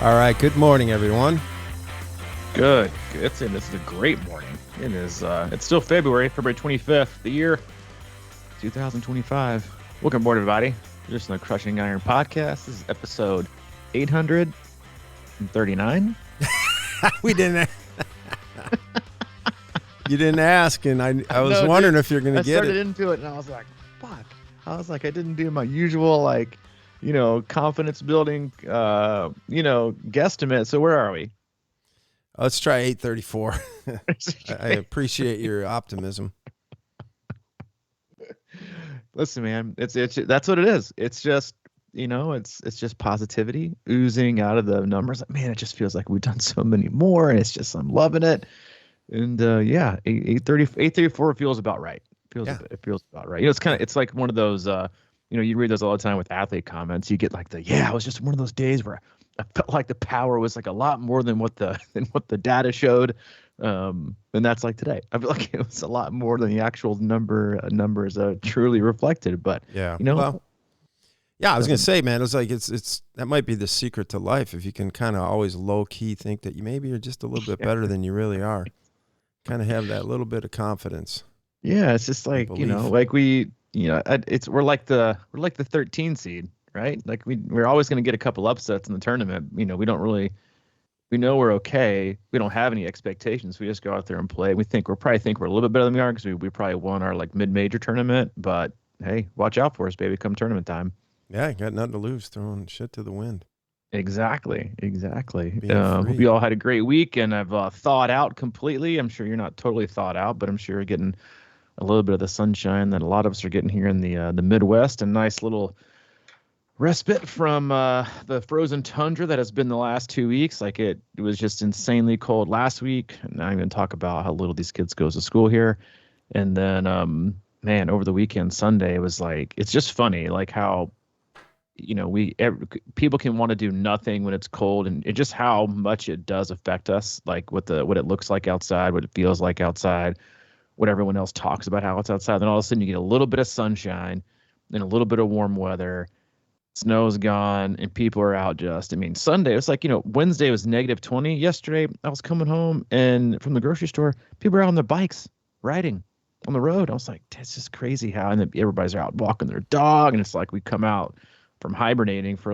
All right. Good morning, everyone. Good. This is a great morning. It is. It's still February 25th, the year 2025. Welcome aboard, everybody. Just in the Crushing Iron podcast. This is episode 839. We didn't. You didn't ask, and I was No, wondering dude, if you're going to I get started it. into it, and I was like, "Fuck!" I was like, I didn't do my usual confidence building, guesstimate. So where are we? Let's try 8:34. I appreciate your optimism. Listen, man, it's that's what it is. It's just it's just positivity oozing out of the numbers. Like, man, it just feels like we've done so many more, and it's just I'm loving it. And yeah, 834 feels about right. Yeah. It feels about right. It's like one of those you read those all the time with athlete comments. You get like it was just one of those days where I felt like the power was like a lot more than what the data showed. And that's like today. I feel like it was a lot more than the actual numbers truly reflected. But Yeah. Well, yeah, I was going to say, man, it was like it's that might be the secret to life if you can kind of always low key think that maybe you're just a little bit better than you really are. Kind of have that little bit of confidence. Yeah, it's just like belief. like we're like the 13 seed, right? Like we're always going to get a couple upsets in the tournament. We know we're okay. We don't have any expectations. We just go out there and play. We probably think we're a little bit better than we are because we probably won our like mid-major tournament. But hey, watch out for us, baby, come tournament time. Yeah, got nothing to lose, throwing shit to the wind. Exactly. Being Hope free. you all had a great week, and I've thawed out completely. I'm sure you're not totally thawed out, but I'm sure you're getting a little bit of the sunshine that a lot of us are getting here in the Midwest. A nice little respite from the frozen tundra that has been the last 2 weeks. Like it was just insanely cold last week. And now I'm going to talk about how little these kids goes to school here. And then, man, over the weekend, Sunday, it was like, it's just funny, like how, people can want to do nothing when it's cold, and it just how much it does affect us, like what it looks like outside, what it feels like outside, what everyone else talks about how it's outside. Then all of a sudden you get a little bit of sunshine and a little bit of warm weather. Snow's gone and people are out Sunday, it's like, Wednesday was -20. Yesterday, I was coming home and from the grocery store, people are out on their bikes riding on the road. I was like, that's just crazy how, and then everybody's out walking their dog. And it's like we come out from hibernating for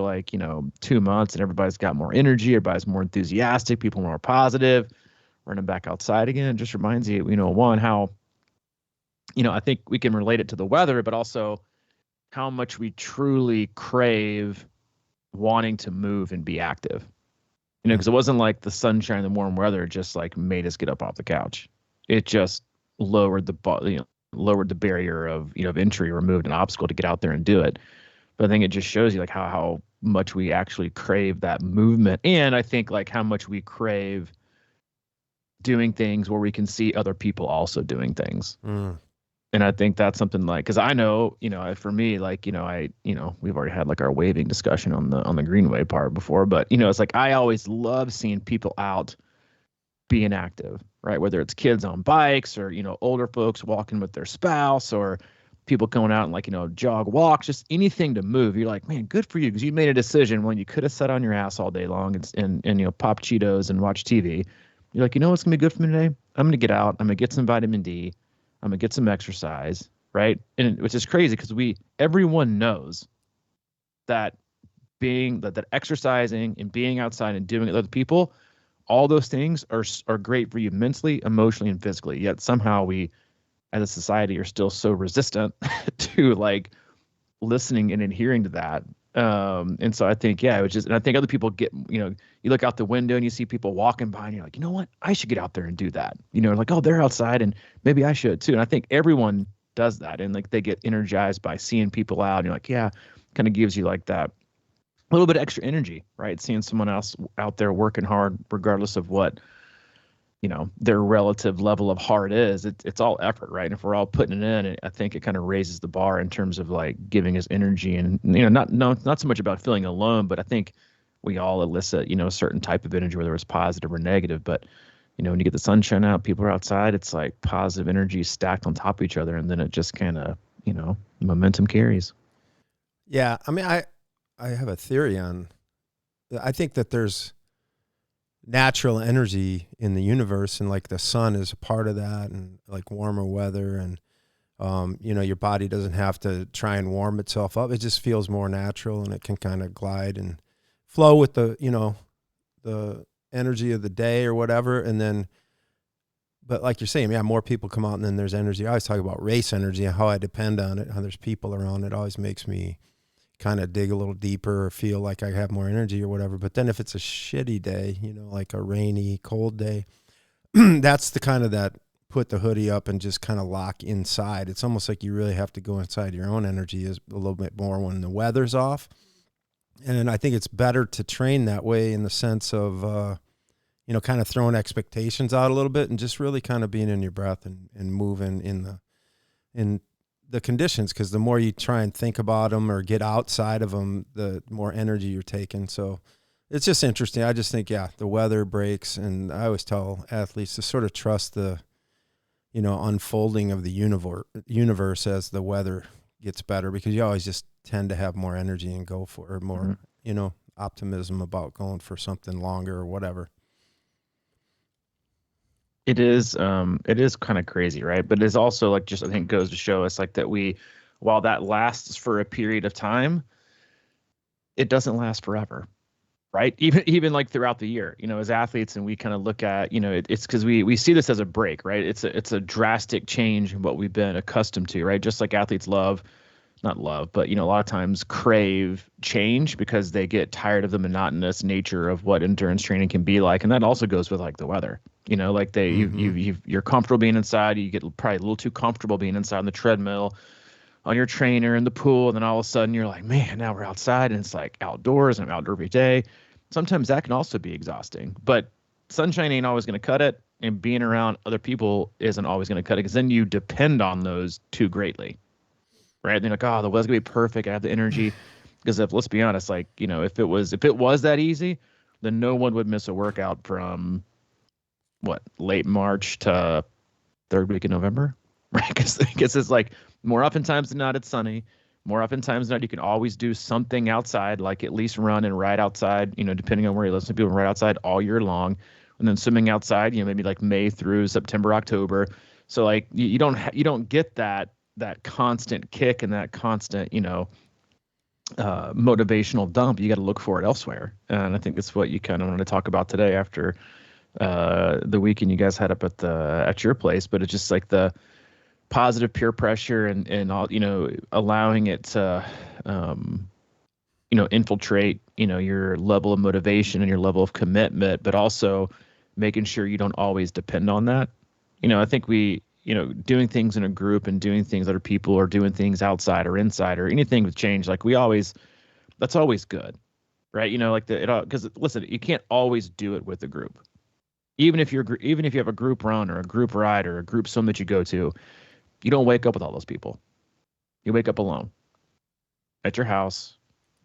2 months and everybody's got more energy. Everybody's more enthusiastic. People are more positive, running back outside again. It just reminds you, one, how, I think we can relate it to the weather, but also how much we truly crave wanting to move and be active. Because it wasn't like the sunshine and the warm weather just like made us get up off the couch. It just lowered lowered the barrier of entry, removed an obstacle to get out there and do it. But I think it just shows you like how much we actually crave that movement, and I think like how much we crave doing things where we can see other people also doing things. And I think that's something like, because I know, for me, like, we've already had like our waving discussion on the Greenway part before, but it's like I always love seeing people out being active, right? Whether it's kids on bikes or older folks walking with their spouse, or people going out and like jog walks, just anything to move. You're like, man, good for you, because you made a decision when you could have sat on your ass all day long and pop Cheetos and watch TV. You're like, what's gonna be good for me today? I'm gonna get out. I'm gonna get some vitamin D. I'm gonna get some exercise, right? And which is crazy because everyone knows that that exercising and being outside and doing it with other people, all those things are great for you mentally, emotionally, and physically. Yet somehow we, as a society, are still so resistant to like listening and adhering to that. And so I think, yeah, it was just, and I think other people get, you look out the window and you see people walking by and you're like, you know what, I should get out there and do that. Like, oh, they're outside and maybe I should too. And I think everyone does that. And like, they get energized by seeing people out, and you're like, yeah, kind of gives you like that little bit of extra energy, right? Seeing someone else out there working hard, regardless of what, their relative level of hard is. It's all effort, right? And if we're all putting it in, I think it kind of raises the bar in terms of like giving us energy, and not so much about feeling alone, but I think we all elicit a certain type of energy, whether it's positive or negative. But when you get the sunshine out, people are outside, it's like positive energy stacked on top of each other, and then it just kind of momentum carries. Yeah, I mean, I have a theory on I think that there's natural energy in the universe, and like the sun is a part of that, and like warmer weather, and your body doesn't have to try and warm itself up. It just feels more natural, and it can kind of glide and flow with the energy of the day or whatever. And then, but like you're saying, yeah, more people come out, and then there's energy. I always talk about race energy and how I depend on it, how there's people around. It always makes me kind of dig a little deeper or feel like I have more energy or whatever. But then if it's a shitty day, like a rainy, cold day, that's the kind of that put the hoodie up and just kind of lock inside. It's almost like you really have to go inside your own energy is a little bit more when the weather's off. And I think it's better to train that way in the sense of, kind of throwing expectations out a little bit and just really kind of being in your breath and moving in the conditions. Cause the more you try and think about them or get outside of them, the more energy you're taking. So it's just interesting. I just think, the weather breaks, and I always tell athletes to sort of trust the, unfolding of the universe as the weather gets better, because you always just tend to have more energy and go for more, optimism about going for something longer or whatever. It is kind of crazy, right? But it's also like, just, I think, goes to show us like that while that lasts for a period of time, it doesn't last forever. Right. Even like throughout the year, as athletes, and we kind of look at, it's because we see this as a break, right? It's a drastic change in what we've been accustomed to, right? Just like athletes not love, but, a lot of times crave change because they get tired of the monotonous nature of what endurance training can be like. And that also goes with like the weather, like you're comfortable being inside. You get probably a little too comfortable being inside on the treadmill, on your trainer, in the pool. And then all of a sudden you're like, man, now we're outside, and it's like outdoors, and I'm outdoor every day. Sometimes that can also be exhausting, but sunshine ain't always going to cut it, and being around other people isn't always going to cut it, because then you depend on those too greatly, right? And you're like, oh, the weather's going to be perfect, I have the energy. Because let's be honest, like, if it was that easy, then no one would miss a workout from late March to third week in November, right? Because it's like, more oftentimes than not, it's sunny. More oftentimes than not, you can always do something outside, like at least run and ride outside, depending on where you live. Some people ride outside all year long, and then swimming outside, maybe like May through September, October. So like you don't get that constant kick and that constant, motivational dump. You got to look for it elsewhere. And I think that's what you kind of want to talk about today after the weekend you guys had up at your place. But it's just like the positive peer pressure and all, allowing it to, infiltrate, your level of motivation and your level of commitment, but also making sure you don't always depend on that. I think doing things in a group and doing things other people are doing things outside or inside or anything with change, like that's always good, right? Because listen, you can't always do it with a group. Even if you have a group run or a group ride or a group swim that you go to, you don't wake up with all those people. You wake up alone at your house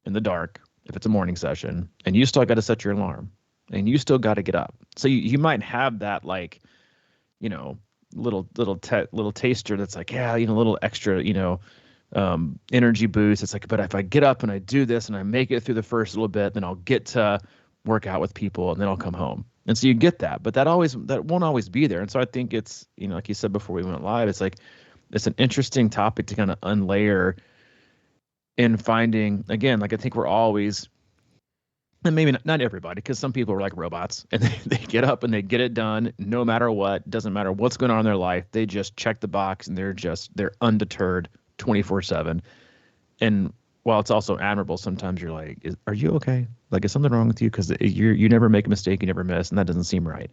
in the dark, if it's a morning session, and you still got to set your alarm, and you still got to get up. So you might have that, like, little taster that's like, little extra, energy boost. It's like, but if I get up and I do this and I make it through the first little bit, then I'll get to work out with people, and then I'll come home. And so you get that, but that won't always be there. And so I think it's, like you said before we went live, it's like, it's an interesting topic to kind of unlayer in finding, again, like I think we're always, and maybe not everybody, because some people are like robots and they get up and they get it done no matter what, doesn't matter what's going on in their life. They just check the box and they're undeterred 24/7. And while it's also admirable, sometimes you're like, are you okay? Like, is something wrong with you? Because you never make a mistake, you never miss, and that doesn't seem right.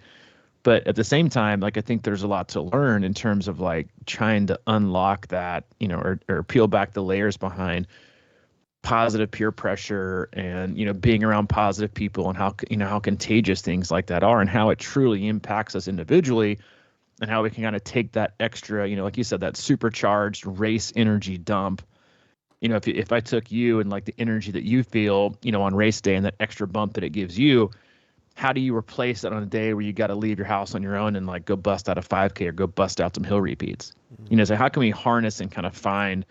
But at the same time, like, I think there's a lot to learn in terms of like trying to unlock that, or peel back the layers behind positive peer pressure and, being around positive people, and how contagious things like that are, and how it truly impacts us individually, and how we can kind of take that extra, like you said, that supercharged race energy dump. If I took you and like the energy that you feel, on race day and that extra bump that it gives you, how do you replace it on a day where you got to leave your house on your own and like go bust out a 5K or go bust out some hill repeats? Mm-hmm. So how can we harness and kind of find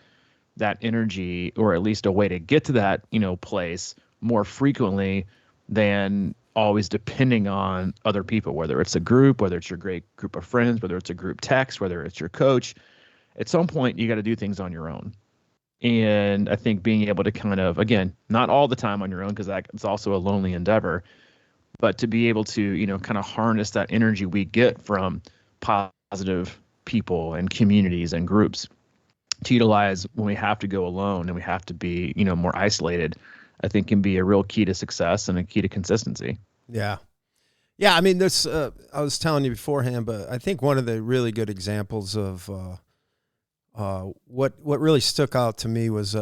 that energy, or at least a way to get to that, place more frequently, than always depending on other people, whether it's a group, whether it's your great group of friends, whether it's a group text, whether it's your coach. At some point, you got to do things on your own. And I think being able to kind of, again, not all the time on your own, because it's also a lonely endeavor, but to be able to, kind of harness that energy we get from positive people and communities and groups to utilize when we have to go alone and we have to be, more isolated, I think can be a real key to success and a key to consistency. Yeah. Yeah. I mean, this, I was telling you beforehand, but I think one of the really good examples of, what really stuck out to me was,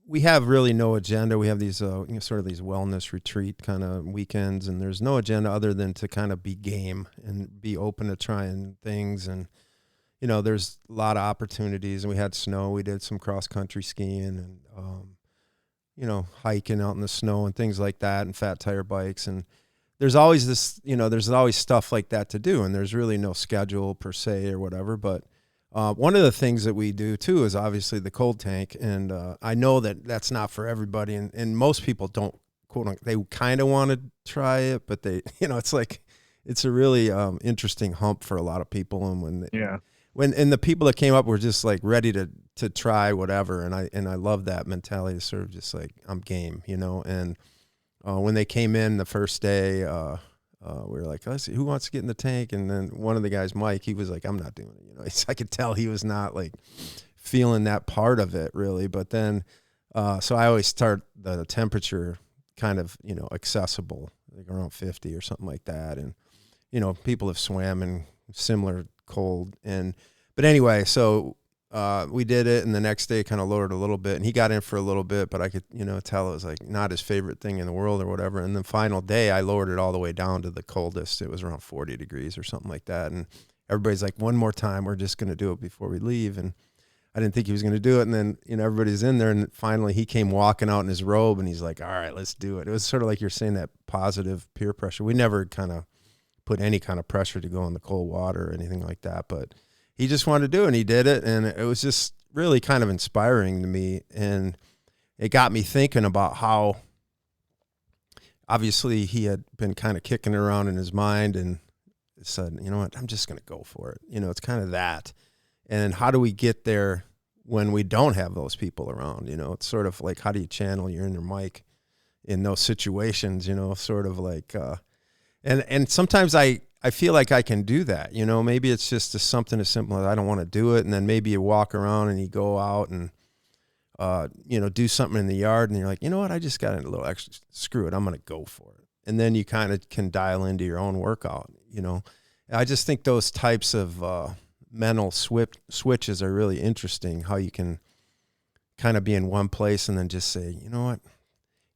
we have really no agenda. We have these, sort of these wellness retreat kind of weekends, and there's no agenda other than to kind of be game and be open to trying things. And, there's a lot of opportunities, and we had snow. We did some cross country skiing and, hiking out in the snow and things like that, and fat tire bikes. And there's always this, there's always stuff like that to do, and there's really no schedule per se or whatever. But one of the things that we do too is obviously the cold tank, and I know that that's not for everybody, and most people don't quote unquote, they kind of want to try it, but they, it's like it's a really interesting hump for a lot of people, and when the people that came up were just like ready to try whatever, and I love that mentality, sort of just like I'm game, and when they came in the first day. We were like, let's see, who wants to get in the tank? And then one of the guys, Mike, he was like, I'm not doing it. I could tell he was not like feeling that part of it really. But then, so I always start the temperature kind of, accessible, like around 50 or something like that. And, people have swam in similar cold. But anyway, so we did it, and the next day kind of lowered a little bit, and he got in for a little bit, but I could, tell it was like not his favorite thing in the world or whatever. And the final day I lowered it all the way down to the coldest. It was around 40 degrees or something like that. And everybody's like, one more time, we're just going to do it before we leave. And I didn't think he was going to do it. And then, everybody's in there, and finally he came walking out in his robe, and he's like, all right, let's do it. It was sort of like you're saying, that positive peer pressure. We never kind of put any kind of pressure to go in the cold water or anything like that, but he just wanted to do it, and he did it. And it was just really kind of inspiring to me. And it got me thinking about how obviously he had been kind of kicking it around in his mind and said, you know what, I'm just going to go for it. It's kind of that. And how do we get there when we don't have those people around? It's sort of like, how do you channel your inner Mike in those situations, sort of like, and sometimes I feel like I can do that. Maybe it's just something as simple as I don't want to do it. And then maybe you walk around and you go out and, do something in the yard, and you're like, you know what, I just got a little extra, screw it, I'm going to go for it. And then you kind of can dial into your own workout. I just think those types of mental switches are really interesting, how you can kind of be in one place and then just say, you know what,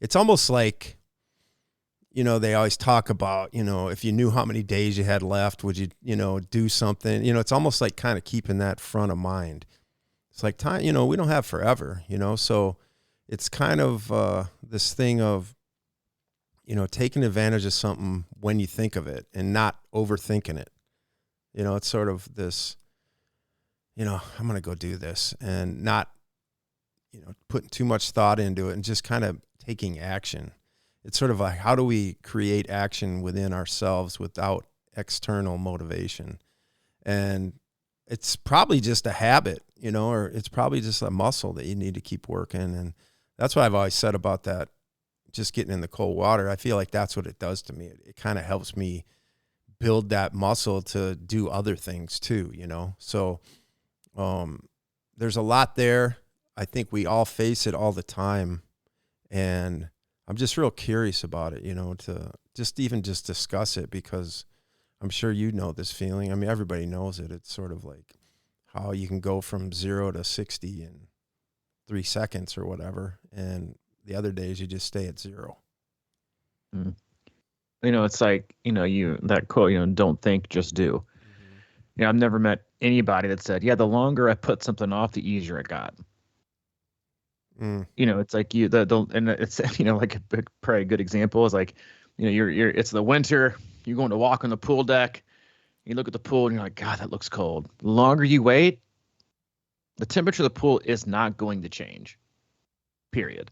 it's almost like, they always talk about, if you knew how many days you had left, would you, do something? It's almost like kind of keeping that front of mind. It's like time, we don't have forever, so it's kind of this thing of, taking advantage of something when you think of it and not overthinking it. It's sort of this, I'm going to go do this, and not, putting too much thought into it and just kind of taking action. It's sort of like, how do we create action within ourselves without external motivation? And it's probably just a habit, or it's probably just a muscle that you need to keep working. And that's what I've always said about that, just getting in the cold water. I feel like that's what it does to me. It kind of helps me build that muscle to do other things too, So there's a lot there. I think we all face it all the time. And I'm just real curious about it, to just discuss it, because I'm sure this feeling. I mean, everybody knows it. It's sort of like how you can go from 0 to 60 in 3 seconds or whatever. And the other days you just stay at 0. Mm. It's like, that quote, don't think, just do. Mm-hmm. I've never met anybody that said, yeah, the longer I put something off, the easier it got. It's like and it's, like probably a good example is like, it's the winter, you're going to walk on the pool deck, you look at the pool and you're like, God, that looks cold. The longer you wait, the temperature of the pool is not going to change, period.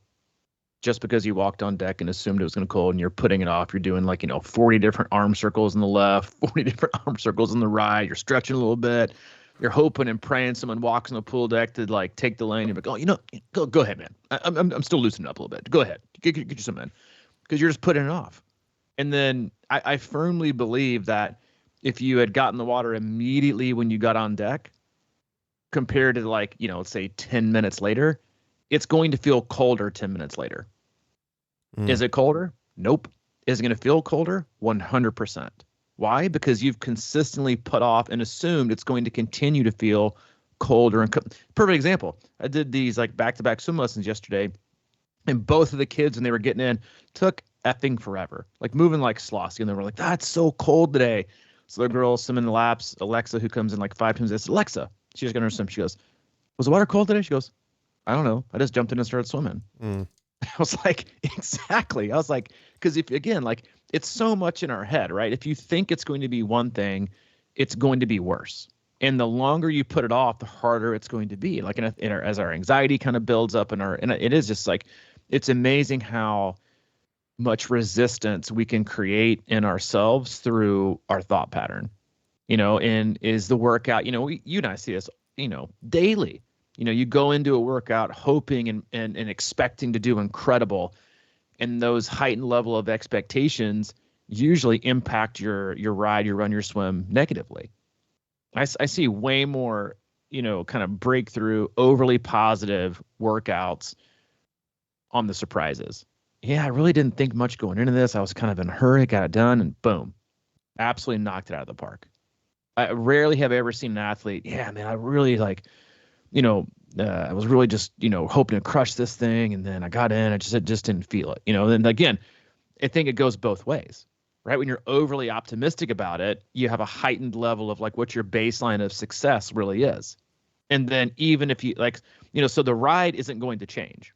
just because you walked on deck and assumed it was going to cold and you're putting it off. You're doing like, 40 different arm circles on the left, 40 different arm circles on the right. You're stretching a little bit. You're hoping and praying someone walks on the pool deck to like take the lane. You're like, oh, go ahead, man. I'm still loosening up a little bit. Go ahead. Get you some in, because you're just putting it off. And then I firmly believe that if you had gotten the water immediately when you got on deck, compared to like, let's say 10 minutes later, it's going to feel colder 10 minutes later. Is it colder? Nope. Is it going to feel colder? 100%. Why? Because you've consistently put off and assumed it's going to continue to feel colder. And perfect example. I did these like back-to-back swim lessons yesterday, and both of the kids, when they were getting in, took effing forever, like moving like slossy. And they were like, "That's so cold today." So the girl, some in the laps, Alexa, who comes in like 5 times, I said, "Alexa," she just got her swim. She goes, "Was the water cold today?" She goes, "I don't know. I just jumped in and started swimming." I was like, exactly. I was like, because if, again, like, it's so much in our head, right? If you think it's going to be one thing, it's going to be worse. And the longer you put it off, the harder it's going to be. Like, as our anxiety kind of builds up and it is just like, it's amazing how much resistance we can create in ourselves through our thought pattern, and is the workout, you and I see this, daily. You go into a workout hoping and expecting to do incredible, and those heightened level of expectations usually impact your ride, your run, your swim negatively. I see way more, kind of breakthrough, overly positive workouts on the surprises. Yeah, I really didn't think much going into this. I was kind of in a hurry, got it done, and boom, absolutely knocked it out of the park. I rarely have ever seen an athlete, yeah, man, I really like, I was really just, hoping to crush this thing. And then I got in, I just didn't feel it, and again, I think it goes both ways, right? When you're overly optimistic about it, you have a heightened level of like what your baseline of success really is. And then even if you like, so the ride isn't going to change,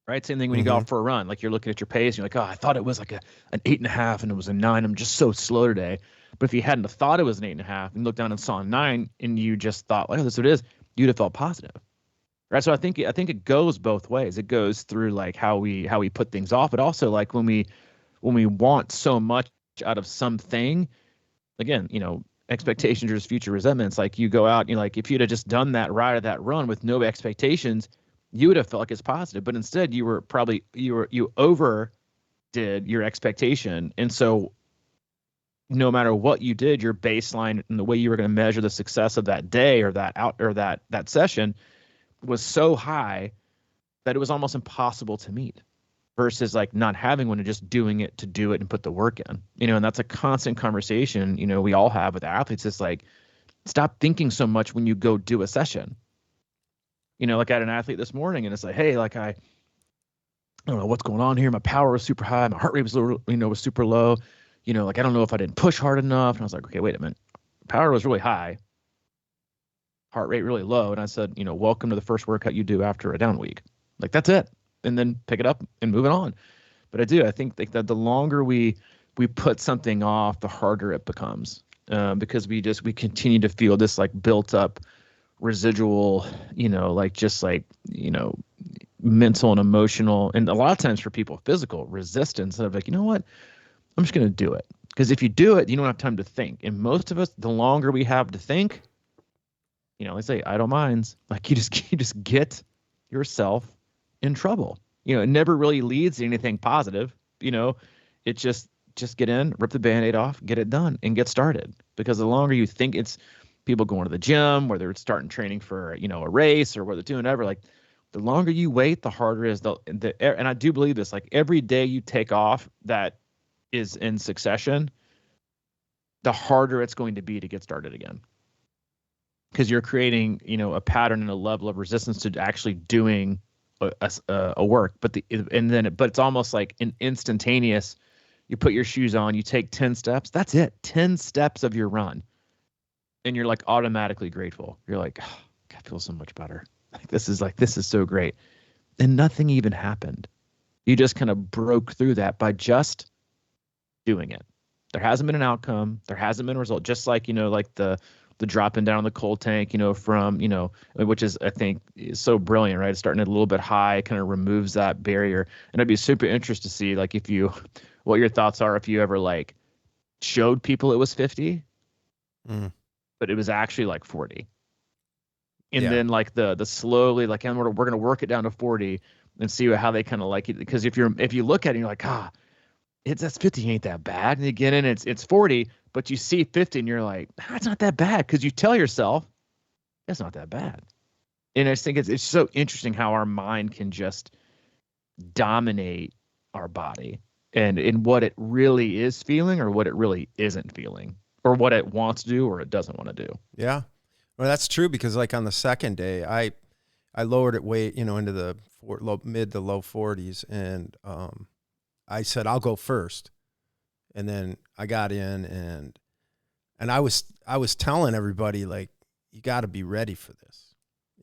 right? Same thing when you go out for a run, like you're looking at your pace and you're like, oh, I thought it was like an 8.5 and it was a 9. I'm just so slow today. But if you hadn't have thought it was an 8.5 and looked down and saw a 9 and you just thought, well, that's what it is, you'd have felt positive, right? So I think it goes both ways. It goes through like how we put things off, but also like when we want so much out of something, again, expectations versus future resentments. Like you go out, like if you'd have just done that ride or that run with no expectations, you would have felt like it's positive. But instead, you overdid your expectation, and so no matter what you did, your baseline and the way you were going to measure the success of that day or that session was so high that it was almost impossible to meet, versus like not having one and just doing it to do it and put the work in, and that's a constant conversation, we all have with athletes. It's like, stop thinking so much when you go do a session. Like I had an athlete this morning and it's like, hey, like I don't know what's going on here. My power was super high. My heart rate was, was super low. Like, I don't know if I didn't push hard enough. And I was like, okay, wait a minute. Power was really high, heart rate really low. And I said, welcome to the first workout you do after a down week. Like, that's it. And then pick it up and move it on. But I think that the longer we put something off, the harder it becomes, because we continue to feel this like built up residual, mental and emotional, and a lot of times for people, physical resistance of like, what? I'm just going to do it. Because if you do it, you don't have time to think. And most of us, the longer we have to think, they say idle minds. Like you just get yourself in trouble. It never really leads to anything positive. It just get in, rip the Band-Aid off, get it done, and get started. Because the longer you think, it's people going to the gym, where they're starting training for a race or what they're doing ever. Like the longer you wait, the harder it is. And I do believe this. Like every day you take off that is in succession, the harder it's going to be to get started again, because you're creating a pattern and a level of resistance to actually doing a work. But it's almost like an instantaneous. You put your shoes on, you take 10 steps. That's it. 10 steps of your run, and you're like automatically grateful. You're like, oh, I feel so much better. This is so great, and nothing even happened. You just kind of broke through that by just doing it. There hasn't been an outcome. There hasn't been a result. Just like, like the the dropping down the cold tank, from, which is, I think, is so brilliant, right? It's starting at a little bit high, kind of removes that barrier. And I'd be super interested to see, like, what your thoughts are if you ever, like, showed people it was 50, but it was actually like 40. And then, like, the slowly, like, we're going to work it down to 40 and see how they kind of like it. Because if you look at it, you're like, that's 50 ain't that bad. And again, and it's 40, but you see 50 and you're like, that's not that bad. Because you tell yourself it's not that bad. And I just think it's so interesting how our mind can just dominate our body and in what it really is feeling or what it really isn't feeling or what it wants to do or it doesn't want to do. Yeah. Well, that's true because like on the second day, I lowered it way, into the mid to low 40s. And I said, I'll go first. And then I got in and I was telling everybody, like, you got to be ready for this.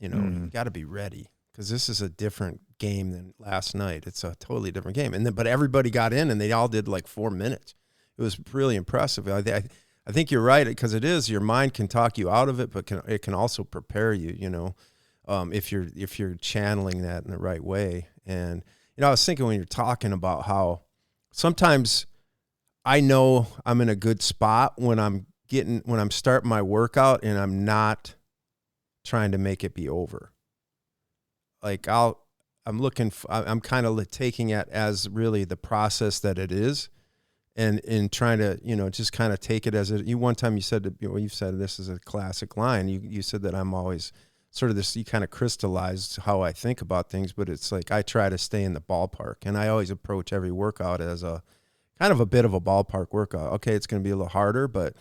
You got to be ready because this is a different game than last night. It's a totally different game. But everybody got in and they all did like 4 minutes. It was really impressive. I think you're right because it is, your mind can talk you out of it, but it can also prepare you, if you're channeling that in the right way. And, I was thinking when you're talking about how sometimes I know I'm in a good spot when I'm starting my workout and I'm not trying to make it be over. Like I'm kind of taking it as really the process that it is. And trying to, just kind of take it as one time you said, you've said this is a classic line. You said that I'm always sort of this, you kind of crystallized how I think about things, but it's like, I try to stay in the ballpark and I always approach every workout as a kind of a bit of a ballpark workout. Okay. It's going to be a little harder, but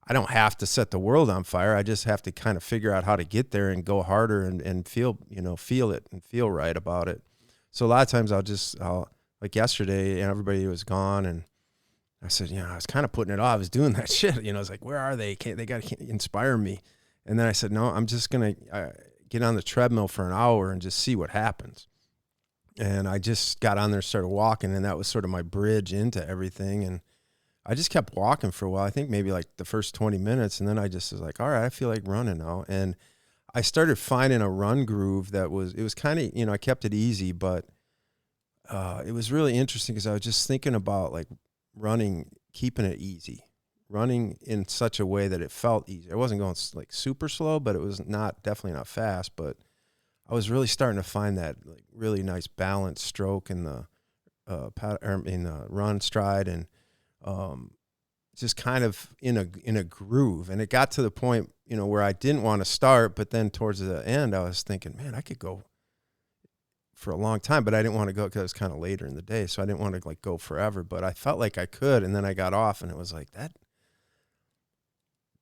I don't have to set the world on fire. I just have to kind of figure out how to get there and go harder and feel it and feel right about it. So a lot of times I'll like yesterday and everybody was gone and I said, I was kind of putting it off. I was doing that shit. I was like, where are they? They got to inspire me. And then I said, no, I'm just going to get on the treadmill for an hour and just see what happens. And I just got on there, started walking, and that was sort of my bridge into everything. And I just kept walking for a while. I think maybe like the first 20 minutes. And then I just was like, all right, I feel like running now. And I started finding a run groove it was kind of, I kept it easy, but it was really interesting because I was just thinking about like, running, keeping it easy, running in such a way that it felt easy. I wasn't going like super slow, but it was definitely not fast, but I was really starting to find that like really nice balanced stroke in the run stride and just kind of in a groove. And it got to the point, where I didn't want to start, but then towards the end I was thinking, man, I could go for a long time, but I didn't want to go because it was kind of later in the day. So I didn't want to like go forever, but I felt like I could. And then I got off and it was like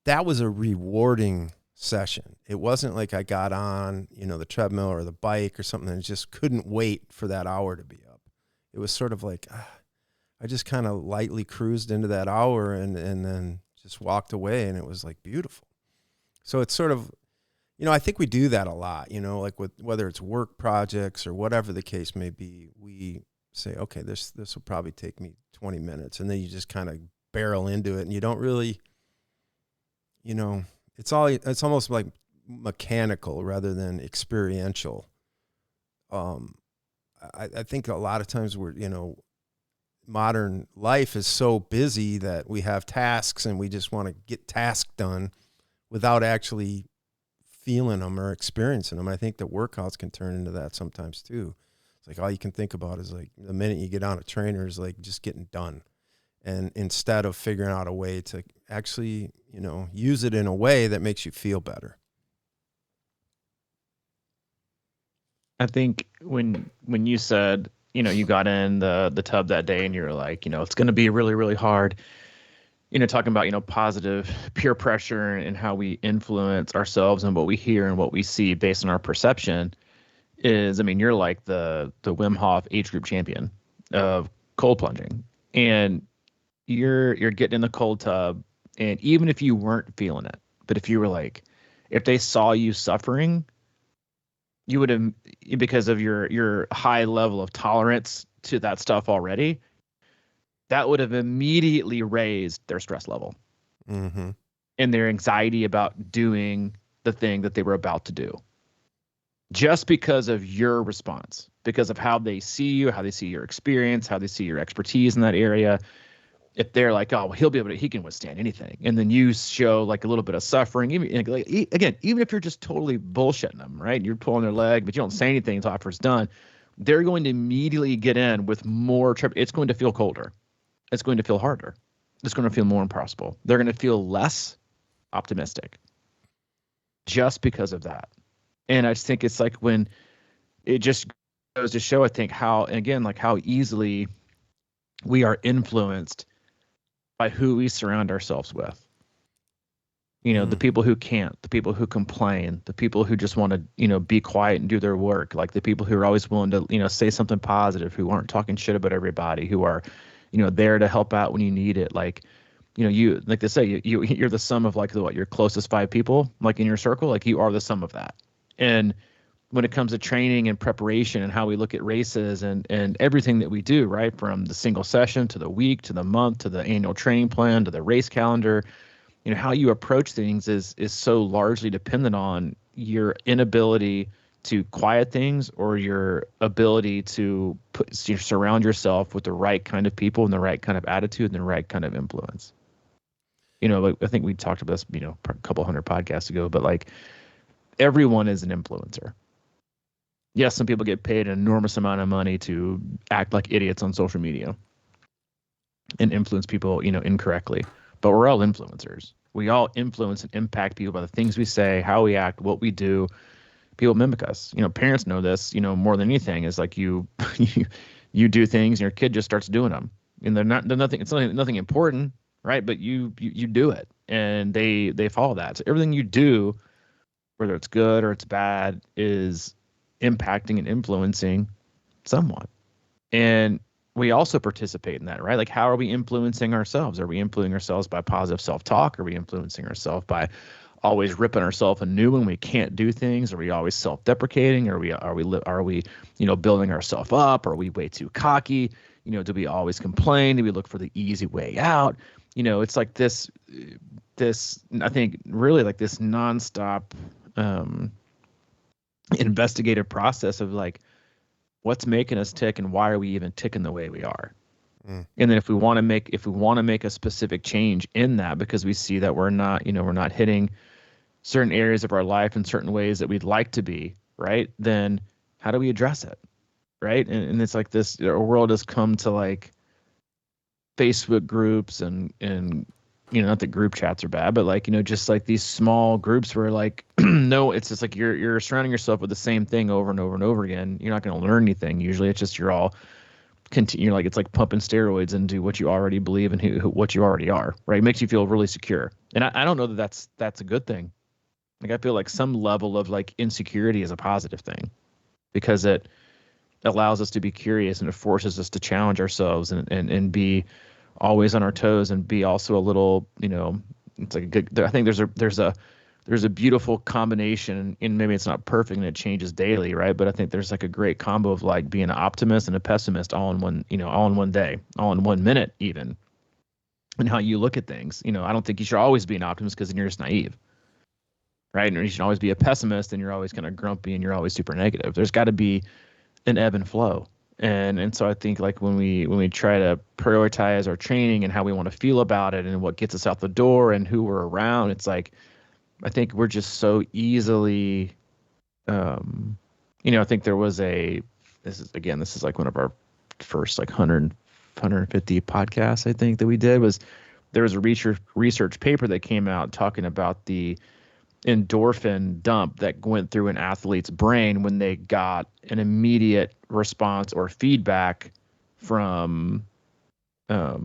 that was a rewarding session. It wasn't like I got on, the treadmill or the bike or something and just couldn't wait for that hour to be up. It was sort of like, I just kind of lightly cruised into that hour and then just walked away and it was like beautiful. So it's sort of, I think we do that a lot, like with whether it's work projects or whatever the case may be, we say, okay, this will probably take me 20 minutes. And then you just kind of barrel into it and you don't really, it's almost like mechanical rather than experiential. I think a lot of times modern life is so busy that we have tasks and we just want to get tasks done without actually feeling them or experiencing them. I think that workouts can turn into that sometimes too. It's like all you can think about is like the minute you get on a trainer is like just getting done. And instead of figuring out a way to actually, use it in a way that makes you feel better. I think when you said, you got in the tub that day and you're like, it's going to be really, really hard. Talking about, positive peer pressure and how we influence ourselves and what we hear and what we see based on our perception is, you're like the Wim Hof age group champion of cold plunging. And you're getting in the cold tub. And even if you weren't feeling it, but if you were like, if they saw you suffering, you would have, because of your high level of tolerance to that stuff already, that would have immediately raised their stress level. Mm-hmm. and their anxiety about doing the thing that they were about to do, just because of your response, because of how they see you, how they see your experience, how they see your expertise in that area. If they're like, oh, well, he can withstand anything, and then you show like a little bit of suffering, even like, again, even if you're just totally bullshitting them, right? You're pulling their leg, but you don't say anything until after it's done. They're going to immediately get in with more It's going to feel colder. It's going to feel harder. It's going to feel more impossible. They're going to feel less optimistic just because of that. And I just think it's like when it just goes to show, I think, how, and again, like how easily we are influenced by who we surround ourselves with. You know, the people who can't, the people who complain, the people who just want to, you know, be quiet and do their work, like the people who are always willing to, you know, say something positive, who aren't talking shit about everybody, who are, you know, there to help out when you need it. Like, you know, you, like they say, you're the sum of like your closest 5 people, like in your circle, like you are the sum of that. And when it comes to training and preparation and how we look at races and everything that we do, right, from the single session to the week to the month to the annual training plan to the race calendar, you know, how you approach things is so largely dependent on your inability to quiet things or your ability to surround yourself with the right kind of people and the right kind of attitude and the right kind of influence. You know, like, I think we talked about this, you know, a couple hundred podcasts ago, but like everyone is an influencer. Yes, some people get paid an enormous amount of money to act like idiots on social media and influence people, you know, incorrectly. But we're all influencers. We all influence and impact people by the things we say, how we act, what we do. People mimic us. You know, parents know this, you know, more than anything, is like you do things and your kid just starts doing them. And they're nothing, it's nothing important, right? But you do it and they follow that. So everything you do, whether it's good or it's bad, is impacting and influencing someone. And we also participate in that, right? Like, how are we influencing ourselves? Are we influencing ourselves by positive self-talk? Are we influencing ourselves by always ripping ourselves anew when we can't do things? Are we always self-deprecating? Are we, you know, building ourselves up? Are we way too cocky? You know, do we always complain? Do we look for the easy way out? You know, it's like this, I think, really like this nonstop investigative process of like, what's making us tick and why are we even ticking the way we are? And then if we want to make a specific change in that, because we see that we're not hitting certain areas of our life in certain ways that we'd like to be, right? Then how do we address it? Right. And it's like this, our world has come to like Facebook groups and you know, not that group chats are bad, but like, you know, just like these small groups where like, no, it's just like you're surrounding yourself with the same thing over and over and over again. You're not going to learn anything. Usually it's just, you're all continue, like, it's like pumping steroids into what you already believe and what you already are, right? It makes you feel really secure. And I don't know that that's a good thing. Like, I feel like some level of like insecurity is a positive thing because it allows us to be curious and it forces us to challenge ourselves and be always on our toes and be also a little, you know, it's like a good, I think there's a beautiful combination, and maybe it's not perfect and it changes daily, right? But I think there's like a great combo of like being an optimist and a pessimist all in one, you know, all in one day, all in 1 minute even, and how you look at things. You know, I don't think you should always be an optimist because then you're just naive, right? And you should always be a pessimist and you're always kind of grumpy and you're always super negative. There's got to be an ebb and flow. And so I think like when we try to prioritize our training and how we want to feel about it and what gets us out the door and who we're around, it's like, I think we're just so easily, you know, I think there was this is like one of our first like 150 podcasts, I think, that we did, was there was a research paper that came out talking about the endorphin dump that went through an athlete's brain when they got an immediate response or feedback from a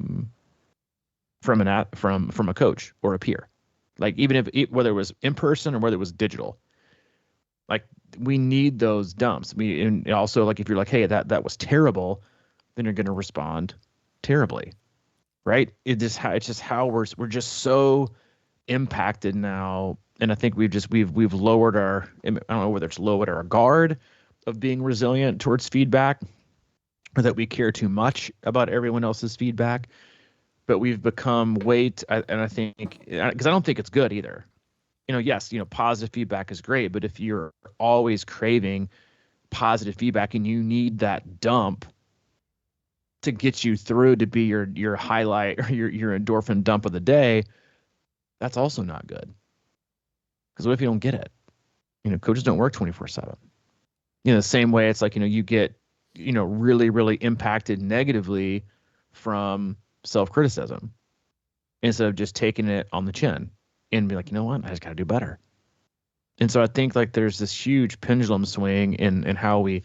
coach or a peer. Like, even if whether it was in person or whether it was digital, like, we need those dumps. And also, like, if you're like, hey, that was terrible, then you're going to respond terribly, right? It's just how we're just so impacted now. And I think we've lowered I don't know whether it's lowered our guard of being resilient towards feedback, or that we care too much about everyone else's feedback. but we've become and I think, because I don't think it's good either. Yes, positive feedback is great, but if you're always craving positive feedback and you need that dump to get you through to be your highlight or your endorphin dump of the day, that's also not good. Because what if you don't get it? Coaches don't work 24/7. The same way it's like, you get, really, really impacted negatively from self-criticism instead of just taking it on the chin and be like, you know what, I just got to do better. And so I think like there's this huge pendulum swing in how we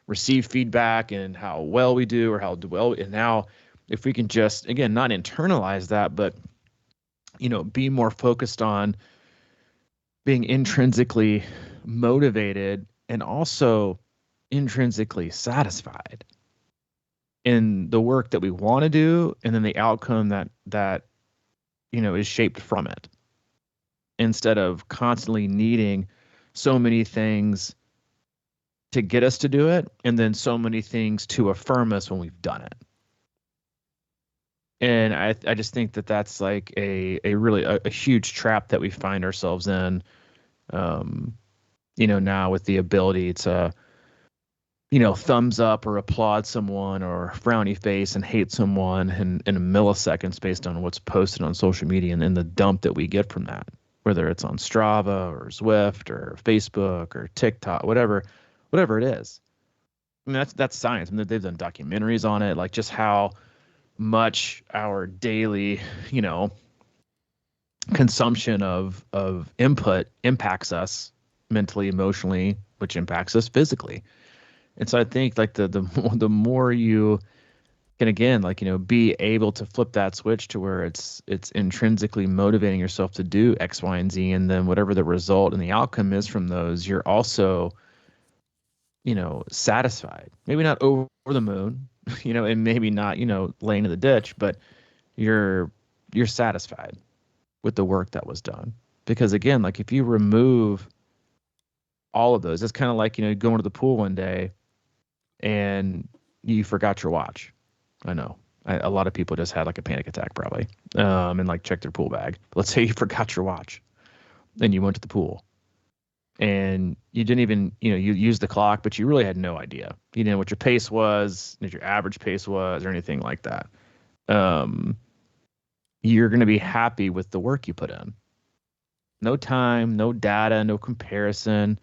receive feedback and how well we do or how well. And now if we can just, again, not internalize that, but, be more focused on being intrinsically motivated and also intrinsically satisfied in the work that we want to do, and then the outcome that is shaped from it, instead of constantly needing so many things to get us to do it and then so many things to affirm us when we've done it. And I just think that that's like a really a huge trap that we find ourselves in, now with the ability to, thumbs up or applaud someone or frowny face and hate someone in a milliseconds based on what's posted on social media and the dump that we get from that, whether it's on Strava or Zwift or Facebook or TikTok, whatever it is. I mean, that's science. I mean, they've done documentaries on it, like just how much our daily, consumption of input impacts us mentally, emotionally, which impacts us physically. And so I think like the more you can, again, like, be able to flip that switch to where it's intrinsically motivating yourself to do X, Y, and Z, and then whatever the result and the outcome is from those, you're also, satisfied. Maybe not over the moon, and maybe not, laying in the ditch, but you're satisfied with the work that was done. Because again, like if you remove all of those, it's kind of like, going to the pool one day and you forgot your watch. I know a lot of people just had like a panic attack probably, and like checked their pool bag. Let's say you forgot your watch and you went to the pool and you didn't even, you used the clock, but you really had no idea. You didn't know what your pace was, what your average pace was, or anything like that. You're going to be happy with the work you put in. No time, no data, no comparison.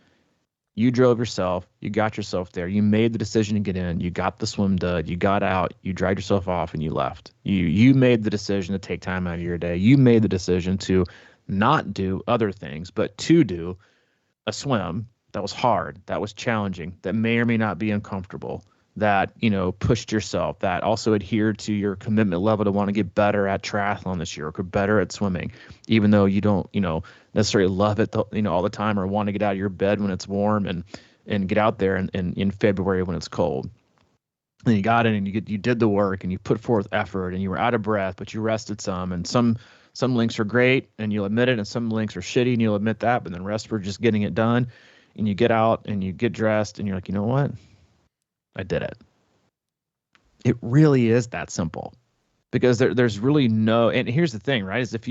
You drove yourself. You got yourself there. You made the decision to get in. You got the swim done. You got out. You dried yourself off and you left. You made the decision to take time out of your day. You made the decision to not do other things, but to do a swim that was hard, that was challenging, that may or may not be uncomfortable, that, pushed yourself, that also adhered to your commitment level to want to get better at triathlon this year or get better at swimming, even though you don't, necessarily love it, all the time or want to get out of your bed when it's warm and get out there in February when it's cold. And you got in and you did the work and you put forth effort and you were out of breath, but you rested some, and some links are great and you'll admit it, and some links are shitty and you'll admit that, but then rest for just getting it done. And you get out and you get dressed and you're like, you know what? I did it. It really is that simple, because there's really no, and here's the thing, right? Is if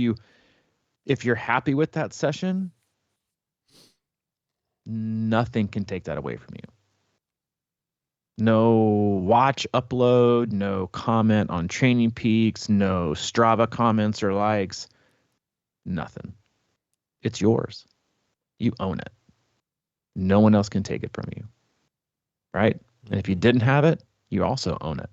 you're happy with that session, nothing can take that away from you. No watch upload, no comment on Training Peaks, no Strava comments or likes, nothing. It's yours. You own it. No one else can take it from you. Right? And if you didn't have it, you also own it.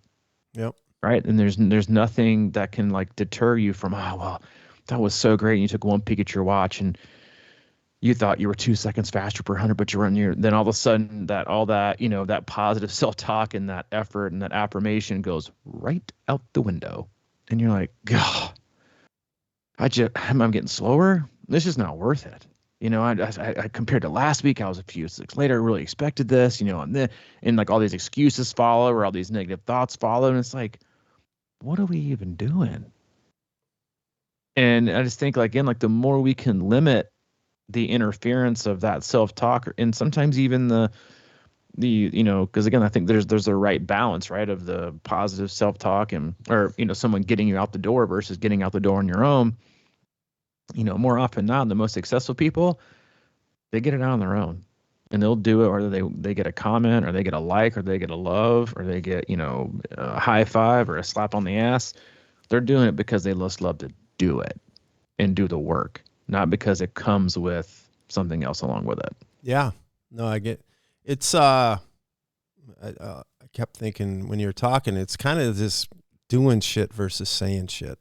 Yep. Right? And there's nothing that can like deter you from, oh, well, that was so great. And you took one peek at your watch and you thought you were 2 seconds faster per 100, but then all of a sudden that positive self-talk and that effort and that affirmation goes right out the window. And you're like, God, I'm getting slower. This is not worth it. I compared to last week, I was a few seconds later. I really expected this, and like all these excuses follow or all these negative thoughts follow. And it's like, what are we even doing? And I just think, like, again, like the more we can limit the interference of that self-talk, and sometimes even the because again, I think there's a right balance, right, of the positive self-talk or someone getting you out the door versus getting out the door on your own. More often than not, the most successful people, they get it out on their own, and they'll do it, or they get a comment, or they get a like, or they get a love, or they get a high five or a slap on the ass. They're doing it because they just love to do it and do the work, not because it comes with something else along with it. Yeah, no, I get it's. I kept thinking when you were talking, it's kind of this doing shit versus saying shit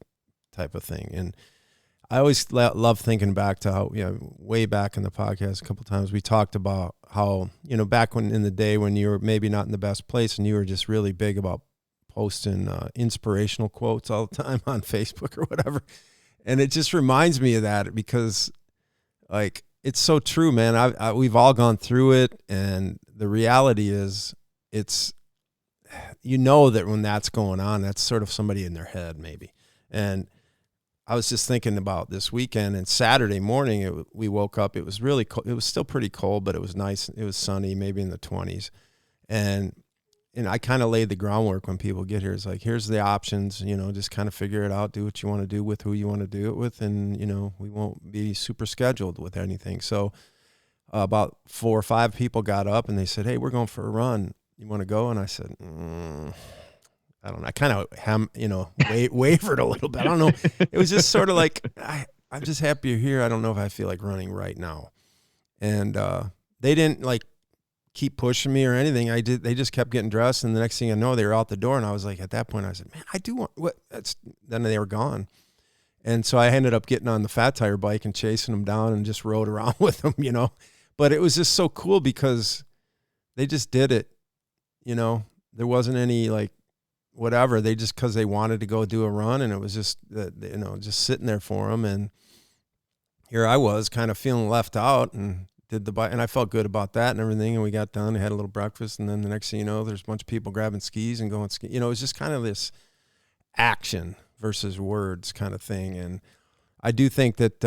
type of thing, and I always love thinking back to how, way back in the podcast, a couple of times we talked about how, back when in the day when you were maybe not in the best place and you were just really big about posting inspirational quotes all the time on Facebook or whatever. And it just reminds me of that because like, it's so true, man. We've all gone through it. And the reality is it's, that when that's going on, that's sort of somebody in their head maybe. And I was just thinking about this weekend and Saturday morning, we woke up, it was really cold. It was still pretty cold, but it was nice. It was sunny, maybe in the 20s. And I kind of laid the groundwork when people get here. It's like, here's the options, just kind of figure it out, do what you want to do with who you want to do it with. And, we won't be super scheduled with anything. So about 4 or 5 people got up and they said, hey, we're going for a run. You want to go? And I said, I don't know. I kind of, wavered a little bit. I don't know. It was just sort of like, I'm just happy you're here. I don't know if I feel like running right now. And they didn't like keep pushing me or anything. They just kept getting dressed. And the next thing I know, they were out the door. And I was like, at that point, I said, man, I do want what then they were gone. And so I ended up getting on the Fat Tire bike and chasing them down and just rode around with them, but it was just so cool because they just did it, there wasn't any like, whatever, they just, because they wanted to go do a run, and it was just just sitting there for them. And here I was kind of feeling left out, and did the bike, and I felt good about that and everything. And we got done, had a little breakfast, and then the next thing you know, there's a bunch of people grabbing skis and going ski. It was just kind of this action versus words kind of thing. And I do think that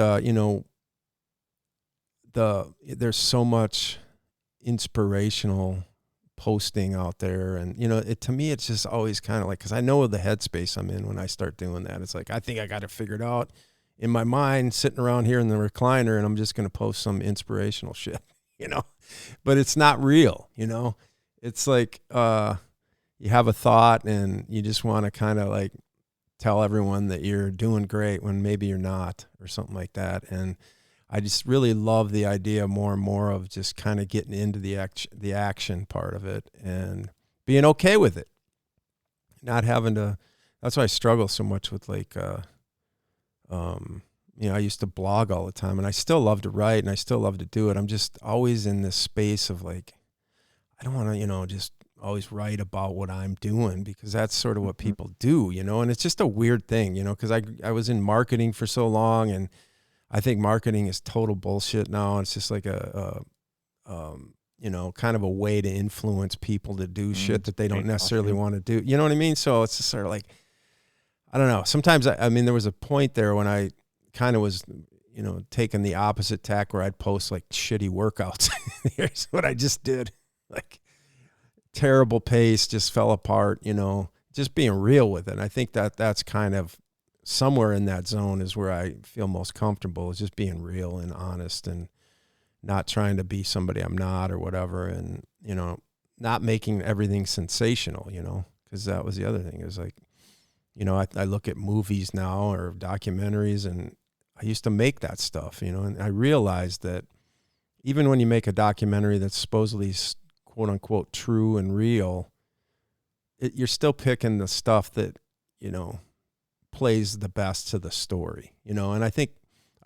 there's so much inspirational posting out there, and to me it's just always kind of like, because I know the headspace I'm in when I start doing that. It's like I think I got it figured out in my mind, sitting around here in the recliner, and I'm just going to post some inspirational shit, but it's not real. It's like you have a thought and you just want to kind of like tell everyone that you're doing great when maybe you're not, or something like that. And I just really love the idea more and more of just kind of getting into the action part of it and being okay with it. Not having to, that's why I struggle so much with like, I used to blog all the time, and I still love to write and I still love to do it. I'm just always in this space of like, I don't want to, just always write about what I'm doing, because that's sort of what people do, and it's just a weird thing, because I was in marketing for so long, and I think marketing is total bullshit now. It's just like kind of a way to influence people to do shit that they don't necessarily want to do. You know what I mean? So it's just sort of like, I don't know. Sometimes, I mean, there was a point there when I kind of was, taking the opposite tack where I'd post like shitty workouts. Here's what I just did. Like terrible pace, just fell apart, just being real with it. And I think that's kind of, somewhere in that zone is where I feel most comfortable, is just being real and honest and not trying to be somebody I'm not or whatever. And, not making everything sensational, because that was the other thing. It was like, I look at movies now or documentaries, and I used to make that stuff, and I realized that even when you make a documentary that's supposedly quote unquote true and real, you're still picking the stuff that, plays the best to the story, and I think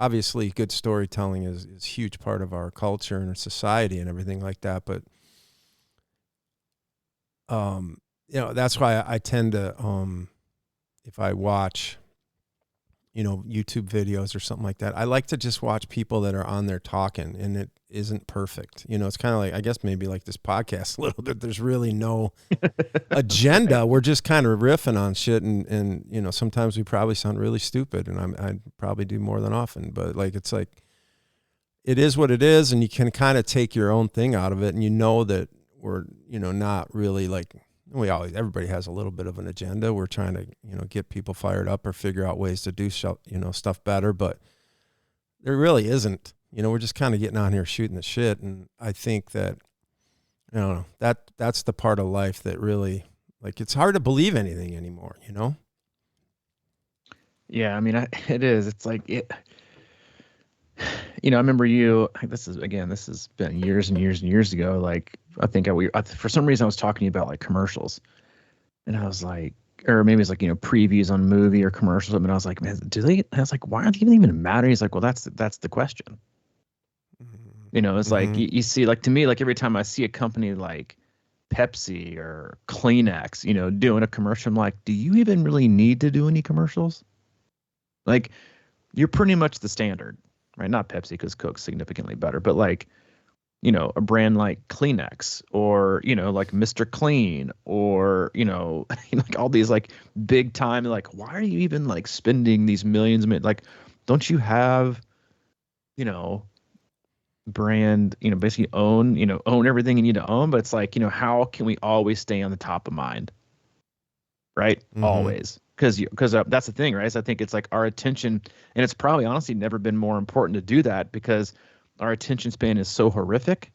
obviously good storytelling is a huge part of our culture and our society and everything like that. But, that's why I tend to, if I watch, YouTube videos or something like that, I like to just watch people that are on there talking, and it isn't perfect. It's kind of like, I guess maybe like this podcast a little bit. There's really no agenda. We're just kind of riffing on shit, and sometimes we probably sound really stupid, and I'd probably do more than often, but like, it's like, it is what it is, and you can kind of take your own thing out of it, and that we're, not really like, everybody has a little bit of an agenda. We're trying to, get people fired up or figure out ways to do, stuff better, but there really isn't. We're just kind of getting on here shooting the shit. And I think that, I don't know, that's the part of life that really, like, it's hard to believe anything anymore, Yeah, I mean, it is. It's like it. I remember this has been years and years and years ago. Like, I think for some reason I was talking to you about like commercials, and I was like, or maybe it's like, previews on movie or commercials. And I was like, man, do they? I was like, why are they even matter? He's like, well, that's the question. It's like you see, like, to me, like every time I see a company like Pepsi or Kleenex, doing a commercial, I'm like, do you even really need to do any commercials? Like, you're pretty much the standard, right? Not Pepsi, because Coke's significantly better, but like, a brand like Kleenex or, like Mr. Clean or, like all these like big time, like, why are you even like spending these millions? Like, don't you have, brand, basically own everything you need to own? But it's like, how can we always stay on the top of mind? Right? Always. Because that's the thing, right? So I think it's like our attention, and it's probably honestly never been more important to do that, because our attention span is so horrific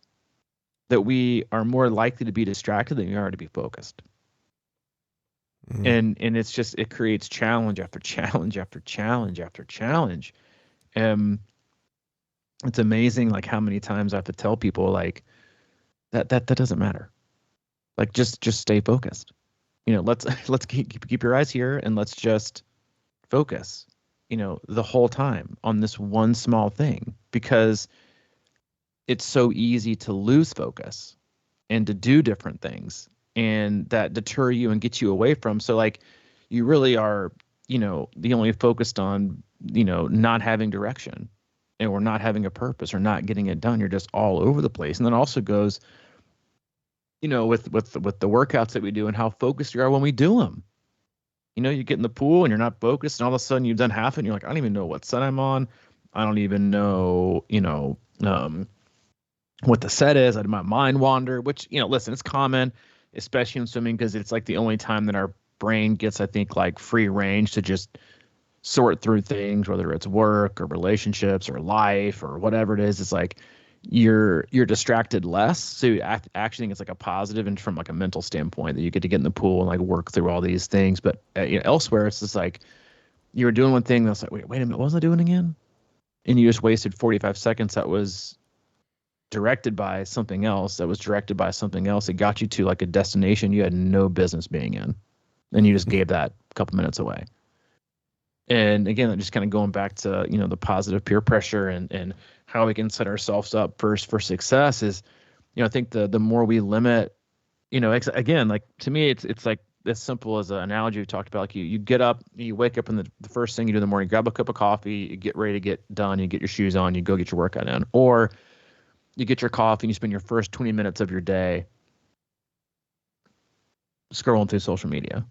that we are more likely to be distracted than we are to be focused. And it's just, it creates challenge after challenge after challenge after challenge. It's amazing, like, how many times I have to tell people, like, that doesn't matter. Like, just stay focused. Let's keep your eyes here, and let's just focus, the whole time on this one small thing, because it's so easy to lose focus and to do different things, and that deter you and get you away from. So like, you really are, the only focused on, not having direction, and we're not having a purpose or not getting it done. You're just all over the place. And then also goes, with the workouts that we do and how focused you are when we do them. You get in the pool and you're not focused, and all of a sudden you've done half it and you're like, I don't even know what set I'm on. I don't even know, what the set is. I had my mind wander, which, listen, it's common, especially in swimming, because it's like the only time that our brain gets, I think, like free range to just sort through things, whether it's work or relationships or life or whatever it is. It's like you're distracted less. So I actually think it's like a positive, and from like a mental standpoint, that you get to get in the pool and like work through all these things. But elsewhere, it's just like you were doing one thing that's like, wait a minute, what was I doing again? And you just wasted 45 seconds that was directed by something else, that was directed by something else. It got you to like a destination you had no business being in, and you just gave that a couple minutes away. And again, just kind of going back to, the positive peer pressure and how we can set ourselves up first for success is, I think the more we limit, again, like, to me, it's like as simple as an analogy we talked about. Like, you get up, you wake up, and the first thing you do in the morning, grab a cup of coffee, you get ready to get done, you get your shoes on, you go get your workout in. Or you get your coffee and you spend your first 20 minutes of your day scrolling through social media.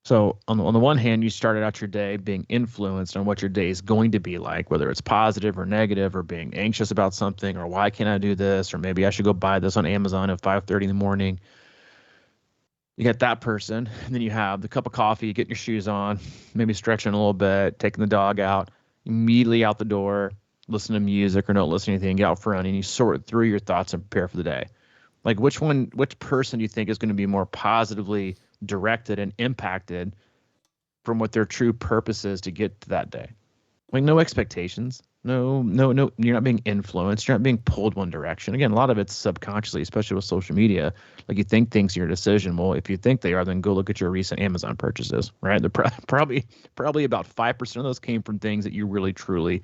So on the one hand, you started out your day being influenced on what your day is going to be like, whether it's positive or negative, or being anxious about something, or why can't I do this, or maybe I should go buy this on Amazon at 5:30 in the morning. You get that person, and then you have the cup of coffee, getting your shoes on, maybe stretching a little bit, taking the dog out, immediately out the door, listen to music or don't listen to anything, get out front, and you sort through your thoughts and prepare for the day. Like, which person do you think is going to be more positively directed and impacted from what their true purpose is to get to that day? Like, no expectations, no, you're not being influenced, you're not being pulled one direction. Again, a lot of it's subconsciously, especially with social media. Like, you think things are your decision. Well, if you think they are, then go look at your recent Amazon purchases, right? They're probably about 5% of those came from things that you really truly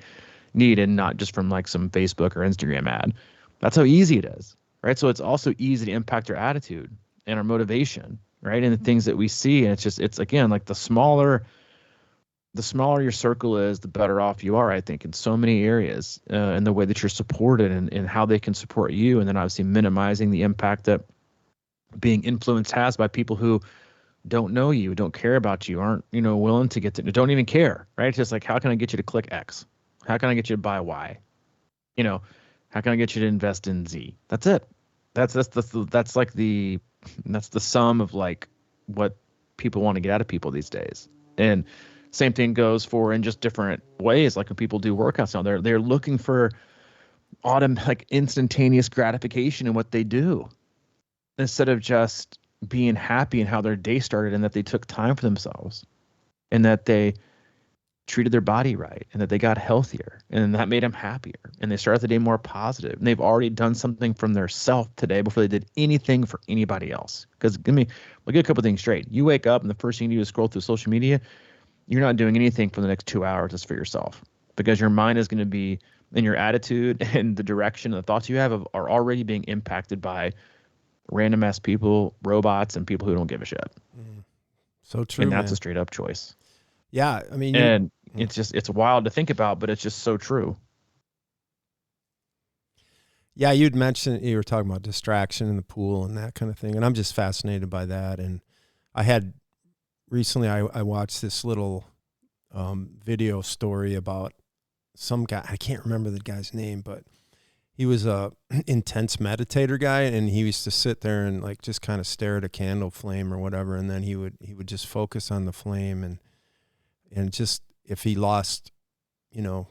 need, and not just from like some Facebook or Instagram ad. That's how easy it is, right? So it's also easy to impact our attitude and our motivation, right? And the things that we see. And it's again, like, the smaller your circle is, the better off you are, I think, in so many areas, and the way that you're supported, and how they can support you. And then obviously minimizing the impact that being influenced has by people who don't know you, don't care about you, aren't, willing to get to, don't even care, right? It's just like, how can I get you to click X? How can I get you to buy Y? How can I get you to invest in Z? That's it. That's like that's the sum of like what people want to get out of people these days. And same thing goes for in just different ways. Like when people do workouts now, they're looking for like instantaneous gratification in what they do, instead of just being happy in how their day started and that they took time for themselves and that they treated their body right and that they got healthier and that made them happier and they started the day more positive and they've already done something from their self today before they did anything for anybody else. Because we'll get a couple things straight. You wake up and the first thing you do is scroll through social media. You're not doing anything for the next 2 hours just for yourself, because your mind is going to be, and your attitude and the direction and the thoughts you have are already being impacted by random ass people, robots, and people who don't give a shit. So true, and that's man. a straight up choice. Yeah, I mean, and it's wild to think about, but it's just so true. Yeah, you were talking about distraction in the pool and that kind of thing, and I'm just fascinated by that. And I had recently, I watched this little video story about some guy. I can't remember the guy's name, but he was a intense meditator guy, and he used to sit there and like just kind of stare at a candle flame or whatever, and then he would just focus on the flame, and just if he lost,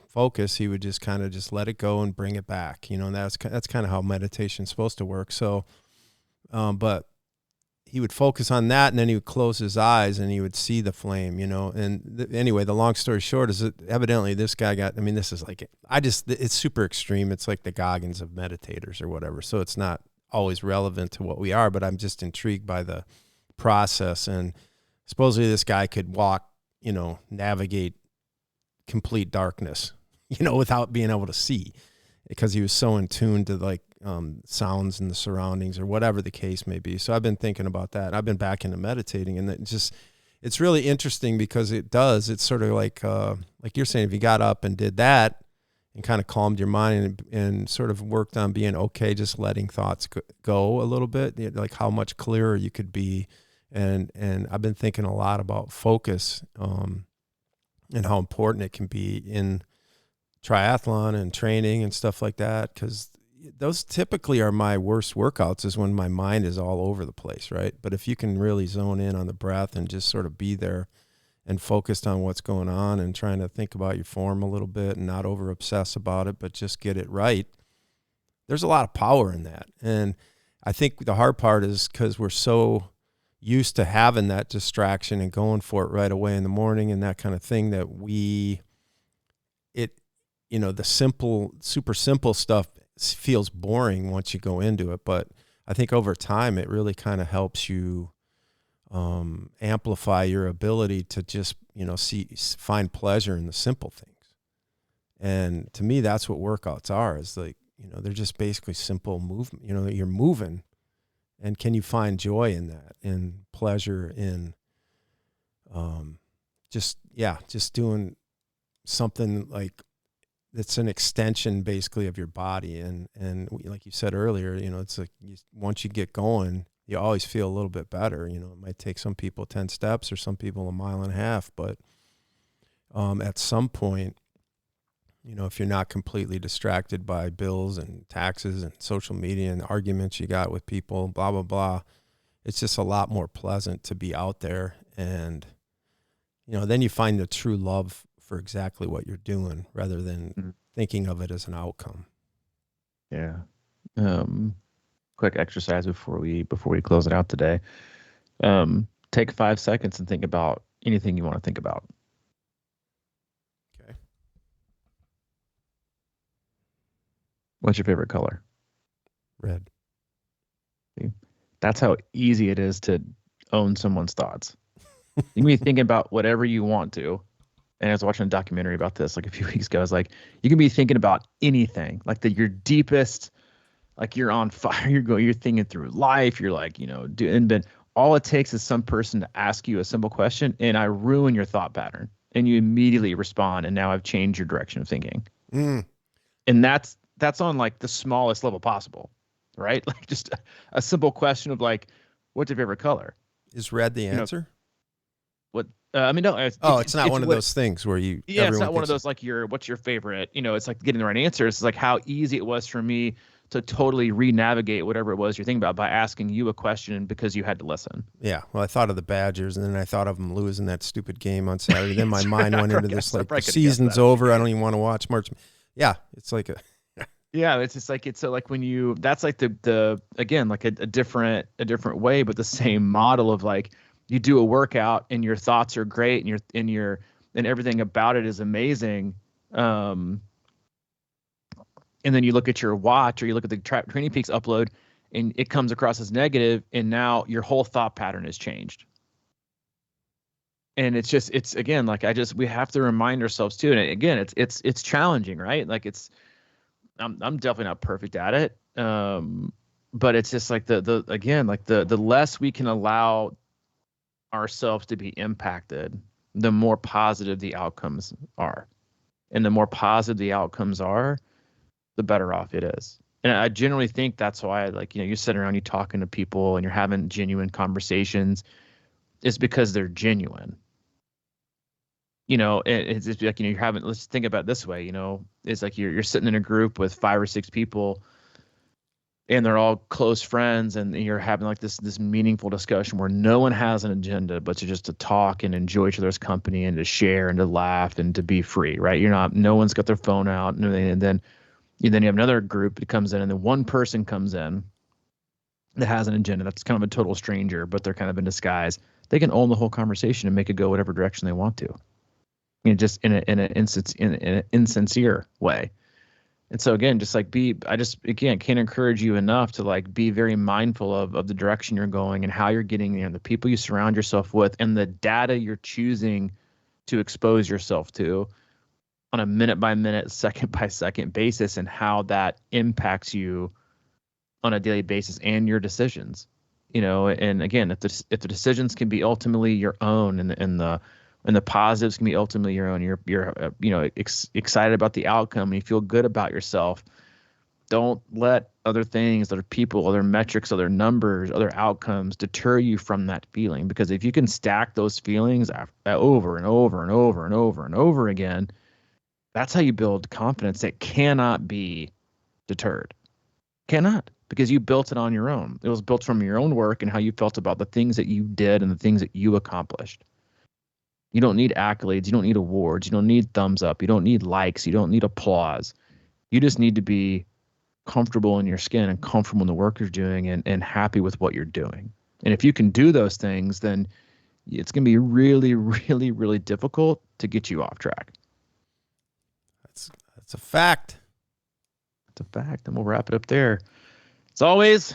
focus, he would just kind of just let it go and bring it back. And that's kind of how meditation's supposed to work. So, but he would focus on that, and then he would close his eyes and he would see the flame, and anyway, the long story short is that evidently this guy this is like, it's super extreme. It's like the Goggins of meditators or whatever. So it's not always relevant to what we are, but I'm just intrigued by the process. And supposedly this guy could walk, navigate complete darkness, without being able to see, because he was so in tune to like sounds in the surroundings or whatever the case may be. So I've been thinking about that. I've been back into meditating, and it's really interesting because it's sort of like you're saying, if you got up and did that and kind of calmed your mind and sort of worked on being okay, just letting thoughts go a little bit, like how much clearer you could be. And I've been thinking a lot about focus, and how important it can be in triathlon and training and stuff like that, because those typically are my worst workouts, is when my mind is all over the place, right? But if you can really zone in on the breath and just sort of be there and focused on what's going on and trying to think about your form a little bit and not over obsess about it, but just get it right, there's a lot of power in that. And I think the hard part is because we're so used to having that distraction and going for it right away in the morning and that kind of thing, that the super simple stuff feels boring once you go into it. But I think over time, it really kind of helps you amplify your ability to just, find pleasure in the simple things. And to me, that's what workouts are, is like, they're just basically simple movement, you're moving. And can you find joy in that, and pleasure in just doing something like that's an extension basically of your body. And like you said earlier, it's like once you get going, you always feel a little bit better. It might take some people 10 steps or some people 1.5 miles, but at some point, if you're not completely distracted by bills and taxes and social media and arguments you got with people, blah, blah, blah, it's just a lot more pleasant to be out there. And, then you find the true love for exactly what you're doing, rather than thinking of it as an outcome. Yeah. Quick exercise before we close it out today. Take 5 seconds and think about anything you want to think about. Okay. What's your favorite color? Red. See? That's how easy it is to own someone's thoughts. You can be thinking about whatever you want to. And I was watching a documentary about this like a few weeks ago. I was like, you can be thinking about anything, like your deepest, like you're on fire. You're thinking through life. You're like, but all it takes is some person to ask you a simple question, and I ruin your thought pattern, and you immediately respond. And now I've changed your direction of thinking. And that's on like the smallest level possible, right? Like just a simple question of like, what's your favorite color? Is red the answer? What? No. It's not one of those things where you. Yeah, it's not one of those like what's your favorite? It's like getting the right answer. It's like how easy it was for me to totally re-navigate whatever it was you're thinking about by asking you a question because you had to listen. Yeah. Well, I thought of the Badgers, and then I thought of them losing that stupid game on Saturday. Then my mind went into this, like, the season's over. I don't even want to watch March. Yeah. It's like a... Yeah, it's just like, it's so like when you, that's like the again, like a different way, but the same model of like, you do a workout and your thoughts are great and everything about it is amazing. And then you look at your watch or you look at the Training Peaks upload and it comes across as negative, and now your whole thought pattern has changed. And it's again, like we have to remind ourselves too. And again, it's challenging, right? Like I'm definitely not perfect at it. But it's just like the less we can allow ourselves to be impacted, the more positive the outcomes are. And the more positive the outcomes are, the better off it is. And I generally think that's why, like, you're sitting around, you're talking to people and you're having genuine conversations, is because they're genuine. It's just like, you're having, let's think about it this way, it's like you're sitting in a group with 5 or 6 people and they're all close friends, and you're having like this meaningful discussion where no one has an agenda, but to talk and enjoy each other's company and to share and to laugh and to be free, right? No one's got their phone out, and then you have another group that comes in, and then one person comes in that has an agenda that's kind of a total stranger, but they're kind of in disguise. They can own the whole conversation and make it go whatever direction they want to. Just in an insincere way. And so again, just like can't encourage you enough to like be very mindful of the direction you're going and how you're getting there, the people you surround yourself with, and the data you're choosing to expose yourself to on a minute by minute, second by second basis, and how that impacts you on a daily basis and your decisions. And again, if the decisions can be ultimately your own, and the positives can be ultimately your own, you're excited about the outcome and you feel good about yourself, don't let other things, other people, other metrics, other numbers, other outcomes deter you from that feeling. Because if you can stack those feelings over and over and over and over and over again, that's how you build confidence that cannot be deterred. Cannot, because you built it on your own. It was built from your own work and how you felt about the things that you did and the things that you accomplished. You don't need accolades. You don't need awards. You don't need thumbs up. You don't need likes. You don't need applause. You just need to be comfortable in your skin and comfortable in the work you're doing and happy with what you're doing. And if you can do those things, then it's going to be really, really, really difficult to get you off track. That's a fact. It's a fact. And we'll wrap it up there. As always,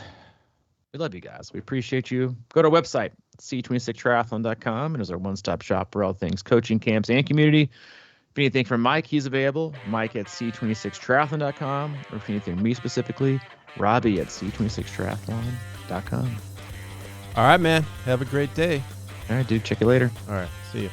we love you guys. We appreciate you. Go to our website, c26triathlon.com, and there's our one-stop shop for all things coaching, camps, and community. If you need anything from Mike, he's available. Mike at c26triathlon.com, or if you need anything from me specifically, Robbie at c26triathlon.com. All right, man. Have a great day. All right, dude. Check you later. All right. See you.